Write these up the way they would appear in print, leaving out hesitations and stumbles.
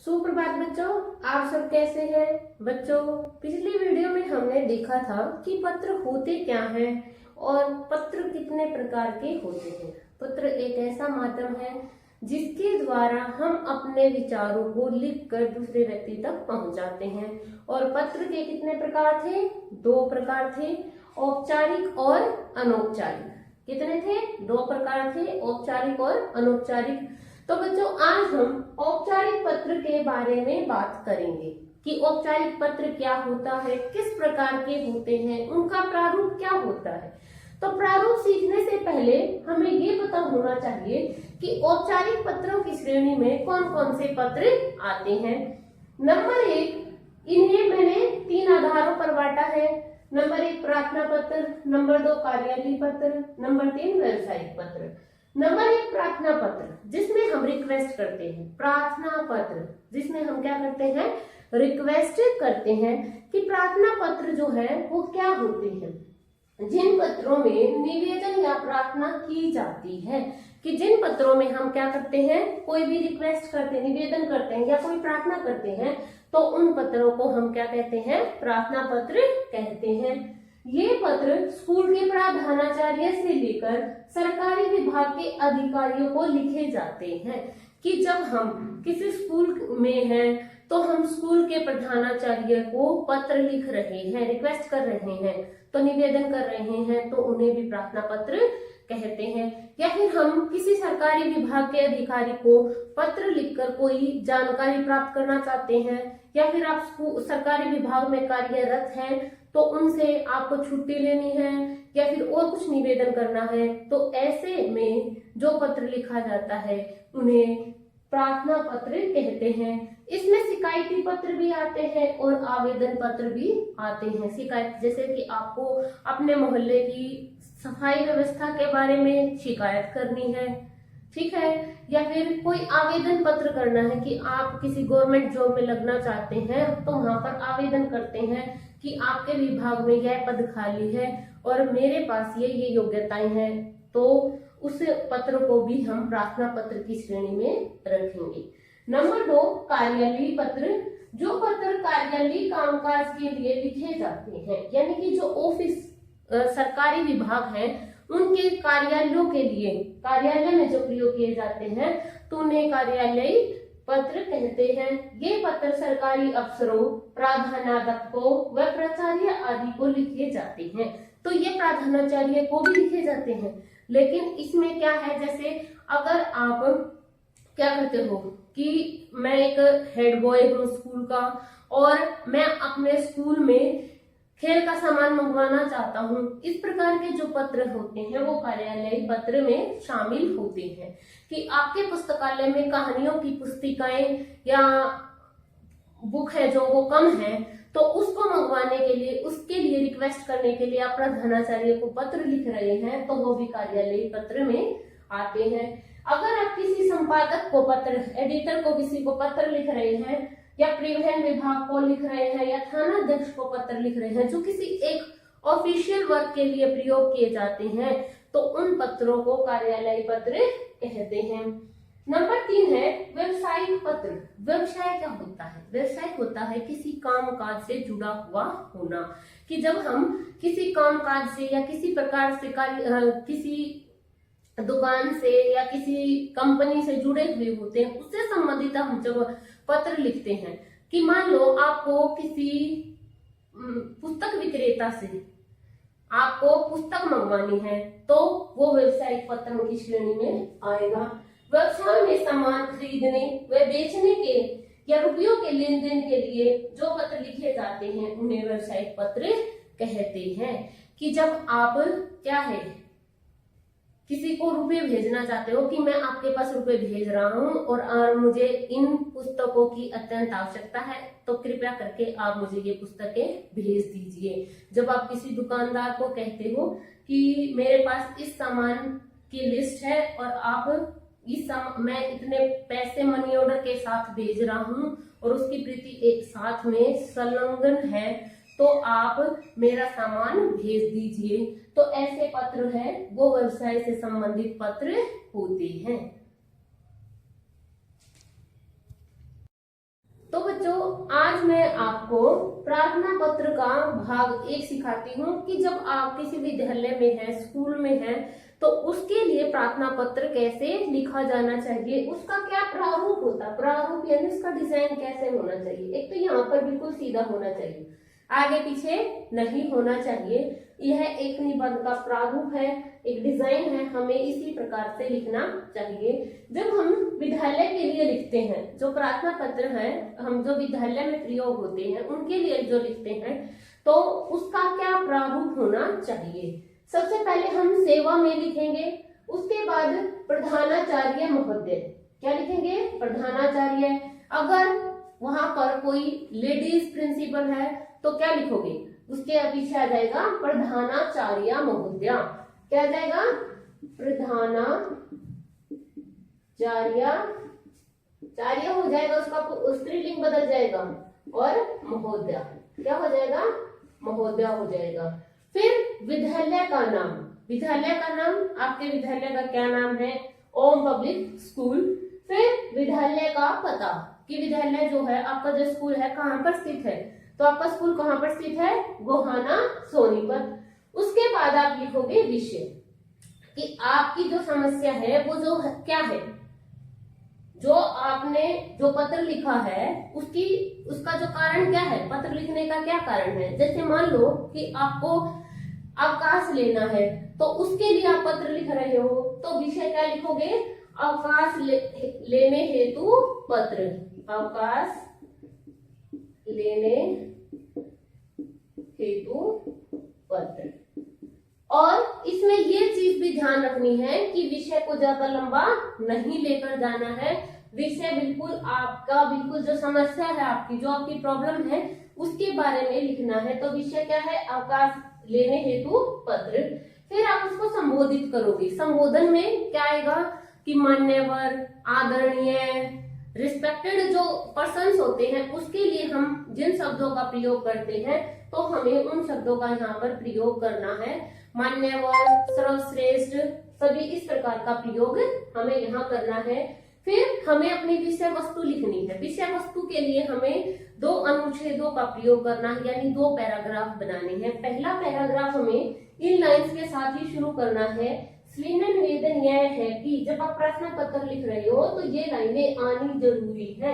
सुप्रभात बच्चों, आप सब कैसे हैं? बच्चों, पिछली वीडियो में हमने देखा था कि पत्र होते क्या हैं और पत्र कितने प्रकार के होते हैं। पत्र एक ऐसा माध्यम है जिसके द्वारा हम अपने विचारों को लिखकर दूसरे व्यक्ति तक पहुंचाते हैं। और पत्र के कितने प्रकार थे? 2 प्रकार थे, औपचारिक और अनौपचारिक। कितने थे? 2 प्रकार थे, औपचारिक और अनौपचारिक। तो बच्चों, आज हम औपचारिक पत्र के बारे में बात करेंगे कि औपचारिक पत्र क्या होता है, किस प्रकार के होते हैं, उनका प्रारूप क्या होता है। तो प्रारूप सीखने से पहले हमें ये पता होना चाहिए कि औपचारिक पत्रों की श्रेणी में कौन कौन से पत्र आते हैं। नंबर 1, इन्हें मैंने 3 आधारों पर बांटा है। नंबर 1 प्रार्थना पत्र, नंबर 2 कार्यालयीय पत्र, नंबर 3 व्यावसायिक पत्र। नंबर 1 प्रार्थना पत्र, जिसमें हम रिक्वेस्ट करते हैं। प्रार्थना पत्र जिसमें हम क्या करते हैं? रिक्वेस्ट करते हैं। कि प्रार्थना पत्र जो है वो क्या होते हैं? जिन पत्रों में निवेदन या प्रार्थना की जाती है। कि जिन पत्रों में हम क्या करते हैं? कोई भी रिक्वेस्ट करते हैं, निवेदन करते हैं या कोई प्रार्थना करते हैं, तो उन पत्रों को हम क्या कहते हैं? प्रार्थना पत्र कहते हैं। ये पत्र स्कूल के प्रधानाचार्य से लेकर सरकारी विभाग के अधिकारियों को लिखे जाते हैं। कि जब हम किसी स्कूल में हैं तो हम स्कूल के प्रधानाचार्य को पत्र लिख रहे हैं, रिक्वेस्ट कर रहे हैं, तो निवेदन कर रहे हैं, तो उन्हें भी प्रार्थना पत्र कहते हैं। या फिर हम किसी सरकारी विभाग के अधिकारी को पत्र लिखकर कोई जानकारी प्राप्त करना चाहते हैं, या फिर आप सरकारी विभाग में कार्यरत हैं तो उनसे आपको छुट्टी लेनी है या फिर और कुछ निवेदन करना है, तो ऐसे में जो पत्र लिखा जाता है उन्हें प्रार्थना पत्र कहते हैं। इसमें शिकायती पत्र भी आते हैं और आवेदन पत्र भी आते हैं। शिकायत जैसे कि आपको अपने मोहल्ले की सफाई व्यवस्था के बारे में शिकायत करनी है, ठीक है, या फिर कोई आवेदन पत्र करना है कि आप किसी गवर्नमेंट जॉब में लगना चाहते हैं, तो वहां पर आवेदन करते हैं कि आपके विभाग में यह पद खाली है और मेरे पास ये योग्यताएं हैं, तो उस पत्र को भी हम प्रार्थना पत्र की श्रेणी में रखेंगे। नंबर 2 कार्यालयीय पत्र, जो पत्र कार्यालयीय कामकाज के लिए लिखे जाते हैं, यानी कि जो ऑफिस सरकारी विभाग हैं उनके कार्यालयों के लिए, कार्यालय में जो प्रयोग किए जाते हैं, तो उन्हें कार्यालयीय पत्र कहते हैं। ये पत्र सरकारी अफसरों, प्रधानाध्यापकों व प्राचार्य आदि को लिखे जाते हैं। तो ये प्रधानाचार्य को भी लिखे जाते हैं, लेकिन इसमें क्या है, जैसे अगर आप क्या करते हो कि मैं एक हेड बॉय हूँ स्कूल का और मैं अपने स्कूल में खेल का सामान मंगवाना चाहता हूँ, इस प्रकार के जो पत्र होते हैं वो कार्यालयीय पत्र में शामिल होते हैं। कि आपके पुस्तकालय में कहानियों की पुस्तिकाएं या बुक है जो वो कम है, तो उसको मंगवाने के लिए, उसके लिए रिक्वेस्ट करने के लिए आप प्रधानाचार्य को पत्र लिख रहे हैं, तो वो भी कार्यालयीय पत्र में आते हैं। अगर आप किसी संपादक को पत्र, एडिटर को किसी को पत्र लिख रहे हैं, या परिवहन विभाग को लिख रहे हैं, या थाना अध्यक्ष को पत्र लिख रहे हैं, जो किसी एक ऑफिशियल वर्क के लिए प्रयोग किए जाते हैं, तो उन पत्रों को कार्यालयीय पत्र कहते हैं। नंबर 3 है व्यावसायिक पत्र। व्यवसाय क्या होता है? व्यवसाय होता है किसी कामकाज से जुड़ा हुआ होना। कि जब हम किसी कामकाज से या किसी प्रकार से किसी दुकान से या किसी कंपनी से जुड़े हुए होते हैं, उससे संबंधित हम जब पत्र लिखते हैं, कि मान लो आपको किसी पुस्तक विक्रेता से आपको पुस्तक मंगवानी है, तो वो व्यवसायिक पत्रों की श्रेणी में आएगा। व्यवसाय में सामान खरीदने व बेचने के या रुपयों के लेन देन के लिए जो पत्र लिखे जाते हैं उन्हें व्यवसायिक पत्र कहते हैं। कि जब आप क्या है, किसी को रुपए भेजना चाहते हो कि मैं आपके पास रुपए भेज रहा हूं और मुझे इन पुस्तकों की अत्यंत आवश्यकता है, तो कृपया करके आप मुझे ये पुस्तकें भेज दीजिए। जब आप किसी दुकानदार को कहते हो कि मेरे पास इस सामान की लिस्ट है और आप मैं इतने पैसे मनी ऑर्डर के साथ भेज रहा हूं और उसकी प्रति एक साथ में संलग्न है, तो आप मेरा सामान भेज दीजिए। तो ऐसे पत्र है वो व्यवसाय से संबंधित पत्र होते हैं। तो बच्चों आज मैं आपको प्रार्थना पत्र का भाग 1 सिखाती हूँ कि जब आप किसी विद्यालय में हैं, स्कूल में हैं, तो उसके लिए प्रार्थना पत्र कैसे लिखा जाना चाहिए, उसका क्या प्रारूप होता है, प्रारूप यानी उसका डिजाइन कैसे होना चाहिए। एक तो यहाँ पर बिल्कुल सीधा होना चाहिए, आगे पीछे नहीं होना चाहिए। यह एक निबंध का प्रारूप है, एक डिजाइन है, हमें इसी प्रकार से लिखना चाहिए। जब हम विद्यालय के लिए लिखते हैं, जो प्रार्थना पत्र है हम जो विद्यालय में प्रयोग होते हैं उनके लिए जो लिखते हैं, तो उसका क्या प्रारूप होना चाहिए। सबसे पहले हम सेवा में लिखेंगे, उसके बाद प्रधानाचार्य महोदय। क्या लिखेंगे? प्रधानाचार्य। अगर वहां पर कोई लेडीज प्रिंसिपल है तो क्या लिखोगे? उसके पीछे आ जाएगा प्रधानाचार्य महोदया। क्या आ जाएगा? प्रधानाचार्य हो जाएगा, उसका स्त्रीलिंग बदल जाएगा और महोदया क्या हो जाएगा? महोदया हो जाएगा। फिर विद्यालय का नाम, विद्यालय का नाम आपके विद्यालय का क्या नाम है? ओम पब्लिक स्कूल। फिर विद्यालय का पता कि विद्यालय जो है आपका जो स्कूल है कहाँ पर स्थित है, तो आपका स्कूल कहाँ पर स्थित है? गोहाना सोनीपत। उसके बाद आप लिखोगे विषय कि आपकी जो समस्या है वो जो है, क्या है, जो आपने जो पत्र लिखा है उसका जो कारण क्या है, पत्र लिखने का क्या कारण है। जैसे मान लो कि आपको अवकाश लेना है, तो उसके लिए आप पत्र लिख रहे हो, तो विषय क्या लिखोगे? अवकाश लेने हेतु पत्र, अवकाश लेने हेतु पत्र। और इसमें ये चीज भी ध्यान रखनी है कि विषय को ज्यादा लंबा नहीं लेकर जाना है। विषय बिल्कुल आपका, बिल्कुल जो समस्या है आपकी, जो आपकी प्रॉब्लम है उसके बारे में लिखना है। तो विषय क्या है? अवकाश लेने हेतु पत्र। फिर आप उसको संबोधित करोगे। संबोधन में क्या आएगा कि मान्यवर, आदरणीय, रिस्पेक्टेड जो पर्सन्स होते हैं उसके लिए हम जिन शब्दों का प्रयोग करते हैं तो हमें उन शब्दों का यहाँ पर प्रयोग करना है। मान्यवर, सर्वश्रेष्ठ, सभी इस प्रकार का प्रयोग हमें यहाँ करना है। फिर हमें अपनी विषय वस्तु लिखनी है। विषय वस्तु के लिए हमें 2 अनुच्छेदों का प्रयोग करना है, यानी 2 पैराग्राफ बनाने हैं। पहला पैराग्राफ हमें इन लाइंस के साथ ही शुरू करना है। स्वीनन निवेदन यह है कि जब आप प्रार्थना पत्र लिख रहे हो तो ये लाइनें आनी जरूरी है।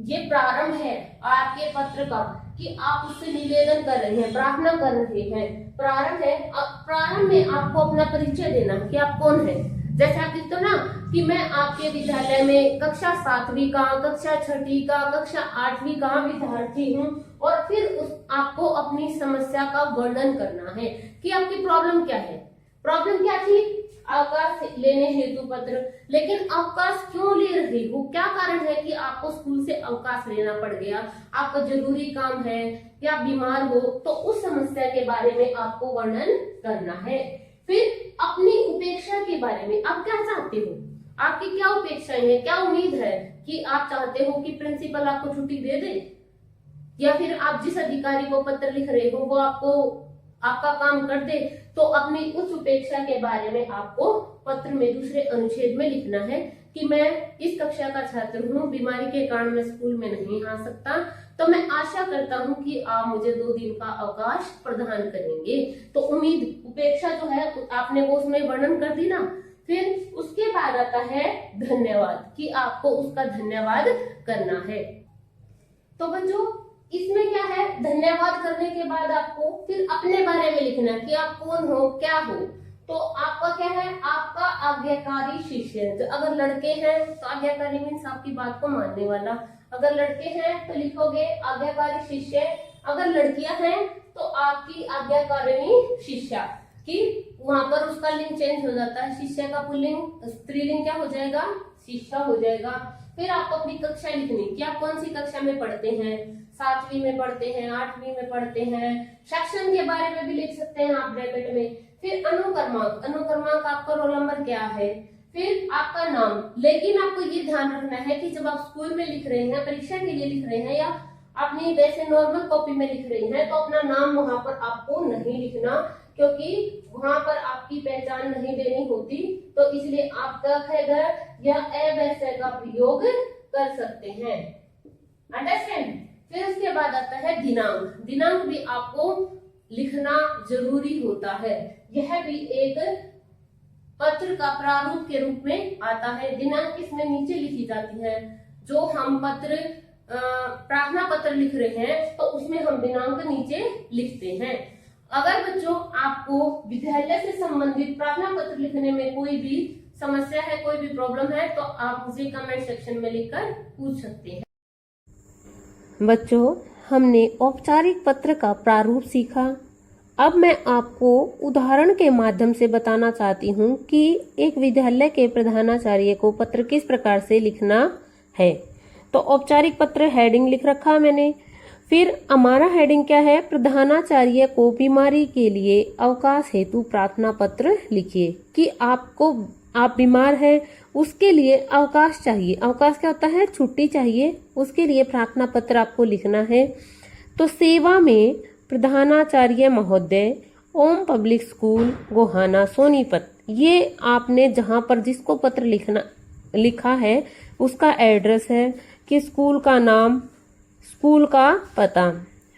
ये प्रारंभ है आपके पत्र का कि आप उससे निवेदन कर रहे हैं, प्रार्थना कर रहे हैं। प्रारंभ है, प्रारंभ में आपको अपना परिचय देना कि आप कौन है। जैसे आप लिखते हो ना कि मैं आपके विद्यालय में कक्षा 7वीं का, कक्षा 6वीं का, कक्षा 8वीं का विद्यार्थी हूँ, और फिर आपको अपनी समस्या का वर्णन करना है कि आपकी प्रॉब्लम क्या है। प्रॉब्लम क्या थी? अवकाश लेने हेतु पत्र। लेकिन अवकाश क्यों ले रहे हो? क्या कारण है कि आपको स्कूल से अवकाश लेना पड़ गया? आपका जरूरी काम है या बीमार हो, तो उस समस्या के बारे में आपको वर्णन करना है। फिर अपनी उपेक्षा के बारे में, आप क्या चाहते हो, आपकी क्या उपेक्षाएं हैं, क्या उम्मीद है कि आप चाहते हो कि प्रिंसिपल आपको छुट्टी दे दे, या फिर आप जिस अधिकारी को पत्र लिख रहे हो वो आपको आपका काम कर दे। तो अपनी उस उपेक्षा के बारे में आपको पत्र में दूसरे अनुच्छेद में लिखना है कि मैं इस कक्षा का छात्र हूँ, बीमारी के कारण मैं स्कूल में नहीं आ सकता, तो मैं आशा करता हूँ कि आप मुझे 2 दिन का अवकाश प्रदान करेंगे। तो उम्मीद, उपेक्षा जो है आपने वो उसमें वर्णन कर दी ना। फिर उसके बाद आता है धन्यवाद, कि आपको उसका धन्यवाद करना है। तो बच्चों इसमें क्या है, धन्यवाद करने के बाद आपको फिर अपने बारे में लिखना कि आप कौन हो, क्या हो। तो आपका क्या है? आपका आज्ञाकारी शिष्य। तो अगर लड़के हैं तो आज्ञाकारी मीन्स आपकी बात को मानने वाला। अगर लड़के हैं तो लिखोगे आज्ञाकारी शिष्य। अगर लड़कियां हैं तो आपकी आज्ञाकारिणी शिष्या, कि वहां पर उसका लिंग चेंज हो जाता है। शिष्य का पुल्लिंग, स्त्रीलिंग क्या हो जाएगा? शिष्या हो जाएगा। फिर आपको अपनी कक्षा लिखनी कि आप कौन सी कक्षा में पढ़ते हैं, 7वीं में पढ़ते हैं, 8वीं में पढ़ते हैं। सेक्शन के बारे में भी लिख सकते हैं आप ब्रैकेट में। फिर अनुक्रमांक, अनुक्रमांक आपका रोल नंबर क्या है। फिर आपका नाम। लेकिन आपको ये ध्यान रखना है कि जब आप स्कूल में लिख रहे हैं, परीक्षा के लिए लिख रहे हैं, या अपनी वैसे नॉर्मल कॉपी में लिख रहे हैं, तो अपना नाम वहां पर आपको नहीं लिखना, क्योंकि वहां पर आपकी पहचान नहीं देनी होती। तो इसलिए आप क, ख, ग या ए वैसे का प्रयोग कर सकते हैं। अंडरस्टैंड। फिर उसके बाद आता है दिनांक। दिनांक भी आपको लिखना जरूरी होता है। यह भी एक पत्र का प्रारूप के रूप में आता है। दिनांक इसमें नीचे लिखी जाती है। जो हम पत्र प्रार्थना पत्र लिख रहे हैं तो उसमें हम दिनांक नीचे लिखते हैं। अगर बच्चों आपको विद्यालय से संबंधित प्रार्थना पत्र लिखने में कोई भी समस्या है, कोई भी प्रॉब्लम है, तो आप मुझे कमेंट सेक्शन में लिखकर पूछ सकते हैं। बच्चों, हमने औपचारिक पत्र का प्रारूप सीखा। अब मैं आपको उदाहरण के माध्यम से बताना चाहती हूँ कि एक विद्यालय के प्रधानाचार्य को पत्र किस प्रकार से लिखना है। तो औपचारिक पत्र हेडिंग लिख रखा है मैंने। फिर हमारा हेडिंग क्या है? प्रधानाचार्य को बीमारी के लिए अवकाश हेतु प्रार्थना पत्र लिखिए कि आप बीमार हैं, उसके लिए अवकाश चाहिए। अवकाश क्या होता है? छुट्टी चाहिए, उसके लिए प्रार्थना पत्र आपको लिखना है। तो सेवा में प्रधानाचार्य महोदय, ओम पब्लिक स्कूल गोहाना सोनीपत। ये आपने जहां पर जिसको पत्र लिखा है उसका एड्रेस है कि स्कूल का नाम, स्कूल का पता।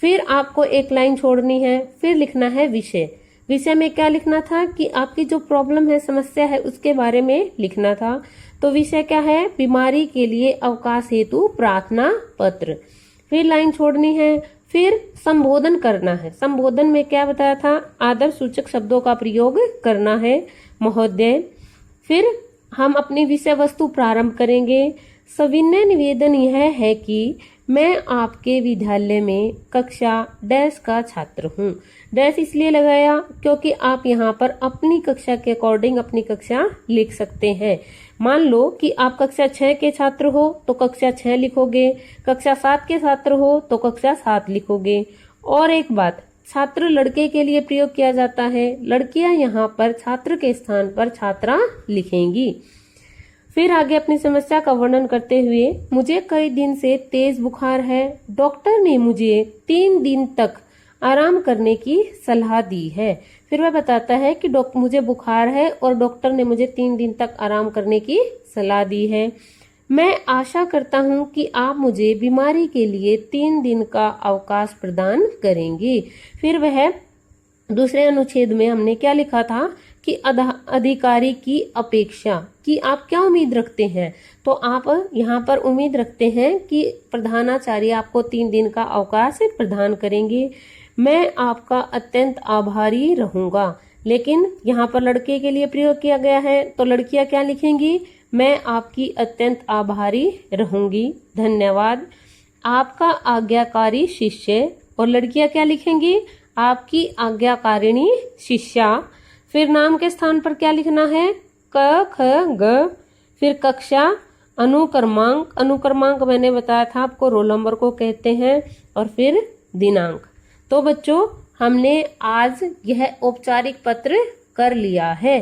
फिर आपको एक लाइन छोड़नी है। फिर लिखना है विषय। विषय में क्या लिखना था कि आपकी जो प्रॉब्लम है, समस्या है, उसके बारे में लिखना था। तो विषय क्या है? बीमारी के लिए अवकाश हेतु प्रार्थना पत्र। फिर लाइन छोड़नी है। फिर संबोधन करना है। संबोधन में क्या बताया था? आदर सूचक शब्दों का प्रयोग करना है, महोदय। फिर हम अपनी विषय वस्तु प्रारंभ करेंगे। सविनय निवेदन यह है कि मैं आपके विद्यालय में कक्षा डैश का छात्र हूँ। डैश इसलिए लगाया क्योंकि आप यहाँ पर अपनी कक्षा के अकॉर्डिंग अपनी कक्षा लिख सकते हैं। मान लो कि आप कक्षा 6 के छात्र हो तो कक्षा 6 लिखोगे, कक्षा 7 के छात्र हो तो कक्षा 7 लिखोगे। और एक बात, छात्र लड़के के लिए प्रयोग किया जाता है, लड़कियां यहाँ पर छात्र के स्थान पर छात्रा लिखेंगी। फिर आगे अपनी समस्या का वर्णन करते हुए, मुझे कई दिन से तेज बुखार है, डॉक्टर ने मुझे 3 दिन तक आराम करने की सलाह दी है। फिर वह बताता है कि मुझे बुखार है और डॉक्टर ने मुझे 3 दिन तक आराम करने की सलाह दी है। मैं आशा करता हूं कि आप मुझे बीमारी के लिए 3 दिन का अवकाश प्रदान करेंगे। फिर वह दूसरे अनुच्छेद में हमने क्या लिखा था कि अधिकारी की अपेक्षा कि आप क्या उम्मीद रखते हैं। तो आप यहाँ पर उम्मीद रखते हैं कि प्रधानाचार्य आपको 3 दिन का अवकाश प्रदान करेंगे। मैं आपका अत्यंत आभारी रहूंगा। लेकिन यहाँ पर लड़के के लिए प्रयोग किया गया है तो लड़कियां क्या लिखेंगी? मैं आपकी अत्यंत आभारी रहूंगी, धन्यवाद, आपका आज्ञाकारी शिष्य। और लड़कियां क्या लिखेंगी? आपकी आज्ञाकारिणी शिष्या। फिर नाम के स्थान पर क्या लिखना है? क ख ग। फिर कक्षा, अनुक्रमांक। अनुक्रमांक मैंने बताया था आपको रोल नंबर को कहते हैं। और फिर दिनांक। तो बच्चों, हमने आज यह औपचारिक पत्र कर लिया है।